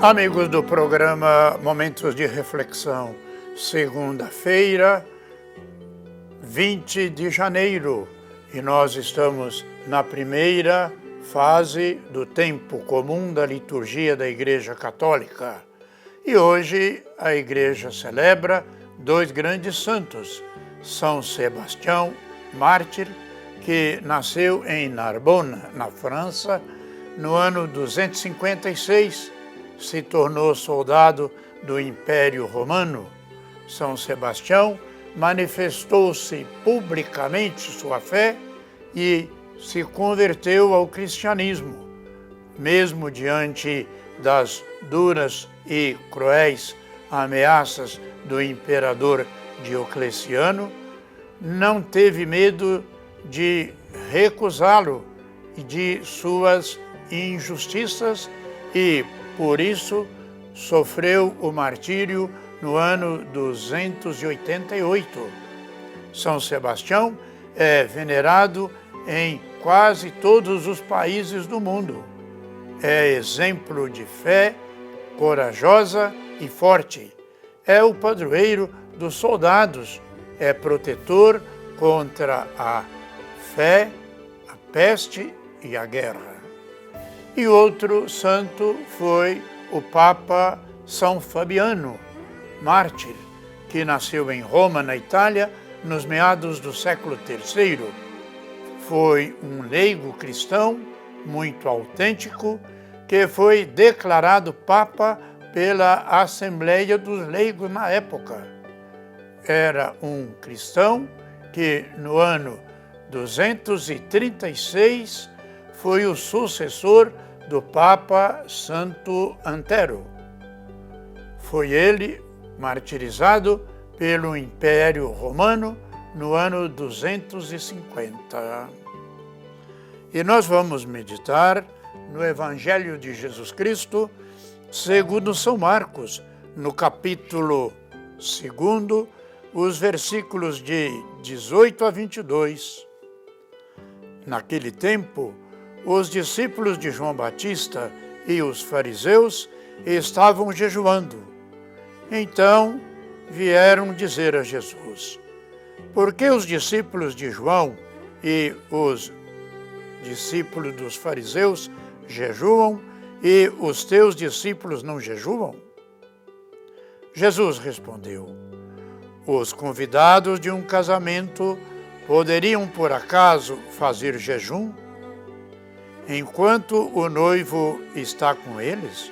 Amigos do programa Momentos de Reflexão, segunda-feira, 20 de janeiro, e nós estamos na primeira fase do tempo comum da liturgia da Igreja Católica. E hoje a Igreja celebra dois grandes santos, São Sebastião, mártir, que nasceu em Narbonne, na França, no ano 256, se tornou soldado do Império Romano. São Sebastião manifestou-se publicamente sua fé e se converteu ao cristianismo. Mesmo diante das duras e cruéis ameaças do imperador Diocleciano, não teve medo de recusá-lo e de suas injustiças e, por isso, sofreu o martírio no ano 288. São Sebastião é venerado em quase todos os países do mundo. É exemplo de fé corajosa e forte. É o padroeiro dos soldados. É protetor contra a fé, a peste e a guerra. E outro santo foi o Papa São Fabiano, mártir, que nasceu em Roma, na Itália, nos meados do século III. Foi um leigo cristão muito autêntico, que foi declarado Papa pela Assembleia dos Leigos na época. Era um cristão que, no ano 236, foi o sucessor do Papa Santo Antero. Foi ele martirizado pelo Império Romano no ano 250. E nós vamos meditar no Evangelho de Jesus Cristo, segundo São Marcos, no capítulo 2, os versículos de 18 a 22. Naquele tempo, os discípulos de João Batista e os fariseus estavam jejuando. Então vieram dizer a Jesus: por que os discípulos de João e os discípulos dos fariseus jejuam e os teus discípulos não jejuam? Jesus respondeu: os convidados de um casamento poderiam por acaso fazer jejum enquanto o noivo está com eles?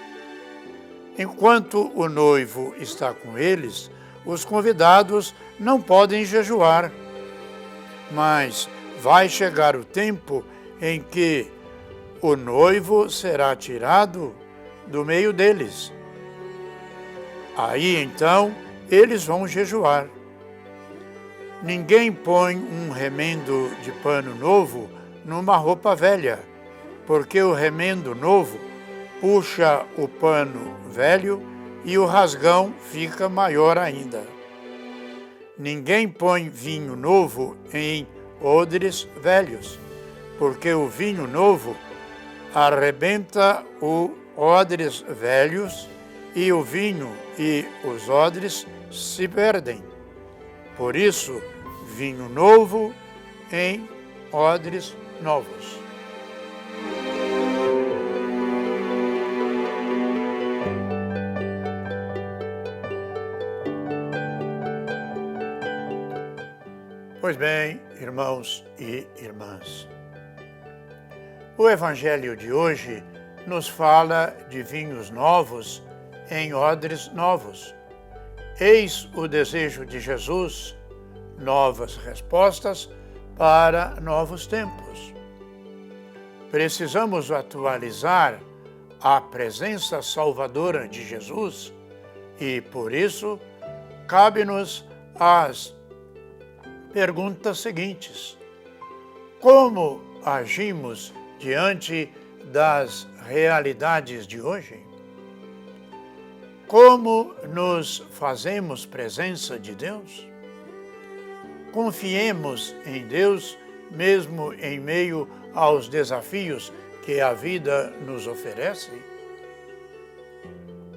Enquanto o noivo está com eles, os convidados não podem jejuar. Mas vai chegar o tempo em que o noivo será tirado do meio deles. Aí então eles vão jejuar. Ninguém põe um remendo de pano novo numa roupa velha, porque o remendo novo puxa o pano velho e o rasgão fica maior ainda. Ninguém põe vinho novo em odres velhos, porque o vinho novo arrebenta os odres velhos e o vinho e os odres se perdem. Por isso, vinho novo em odres novos. Pois bem, irmãos e irmãs, o Evangelho de hoje nos fala de vinhos novos em odres novos. Eis o desejo de Jesus, novas respostas para novos tempos. Precisamos atualizar a presença salvadora de Jesus e, por isso, cabe-nos as perguntas seguintes: como agimos diante das realidades de hoje? Como nos fazemos presença de Deus? Confiemos em Deus, mesmo em meio aos desafios que a vida nos oferece?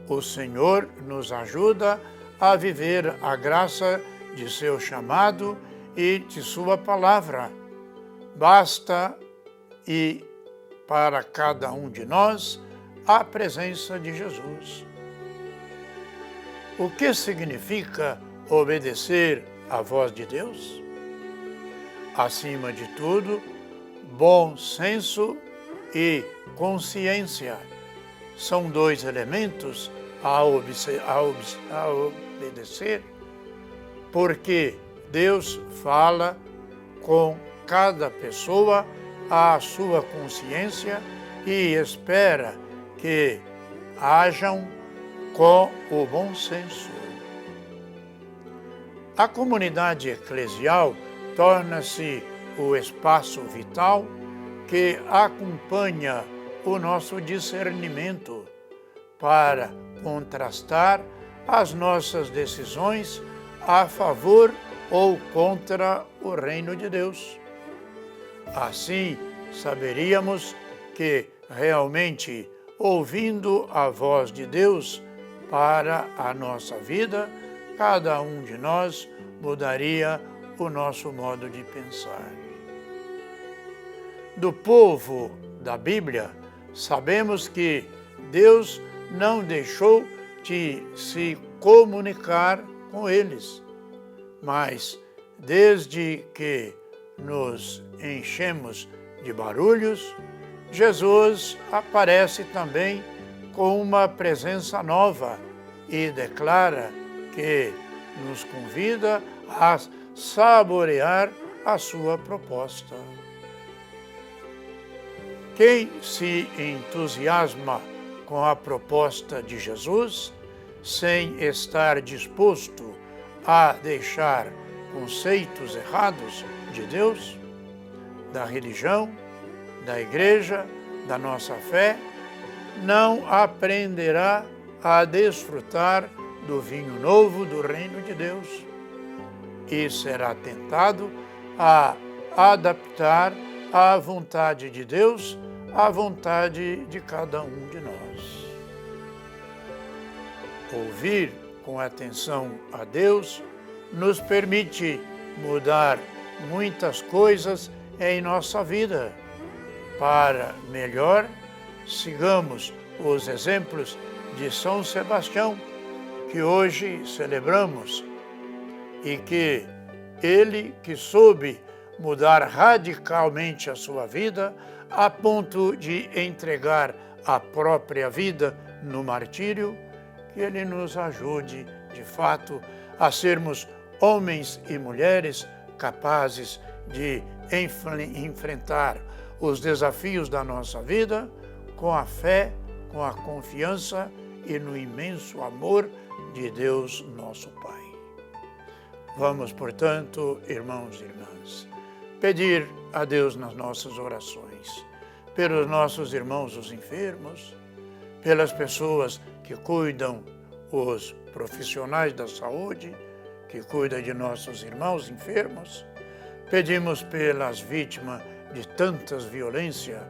o Senhor nos ajuda a viver a graça de seu chamado e de sua palavra. Basta e para cada um de nós a presença de Jesus. O que significa obedecer à voz de Deus? Acima de tudo, bom senso e consciência são dois elementos a obedecer, porque Deus fala com cada pessoa à sua consciência e espera que hajam com o bom senso. A comunidade eclesial torna-se o espaço vital que acompanha o nosso discernimento para contrastar as nossas decisões a favor ou contra o reino de Deus. Assim, saberíamos que realmente, ouvindo a voz de Deus para a nossa vida, cada um de nós mudaria o nosso modo de pensar. Do povo da Bíblia, sabemos que Deus não deixou de se comunicar com eles, mas desde que nos enchemos de barulhos, Jesus aparece também com uma presença nova e declara que nos convida a saborear a sua proposta. Quem se entusiasma com a proposta de Jesus, sem estar disposto a deixar conceitos errados de Deus, da religião, da igreja, da nossa fé, não aprenderá a desfrutar do vinho novo do reino de Deus e será tentado a adaptar a vontade de Deus à vontade de cada um de nós. Ouvir com atenção a Deus nos permite mudar muitas coisas em nossa vida. Para melhor, sigamos os exemplos de São Sebastião, que hoje celebramos, e que ele que soube mudar radicalmente a sua vida a ponto de entregar a própria vida no martírio, que ele nos ajude, de fato, a sermos homens e mulheres capazes de enfrentar os desafios da nossa vida com a fé, com a confiança e no imenso amor de Deus, nosso Pai. Vamos, portanto, irmãos e irmãs, pedir a Deus nas nossas orações, pelos nossos irmãos os enfermos, pelas pessoas que cuidam, os profissionais da saúde, que cuidam de nossos irmãos enfermos. Pedimos pelas vítimas de tantas violências,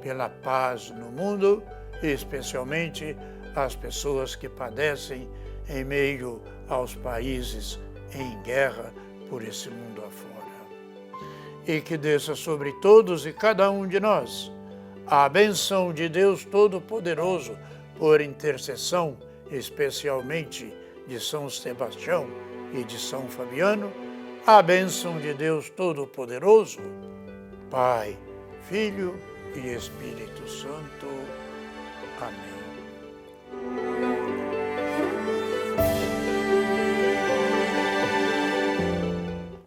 pela paz no mundo e especialmente as pessoas que padecem em meio aos países em guerra por esse mundo afora. E que desça sobre todos e cada um de nós a bênção de Deus Todo-Poderoso, por intercessão especialmente de São Sebastião e de São Fabiano, a bênção de Deus Todo-Poderoso, Pai, Filho e Espírito Santo. Amém.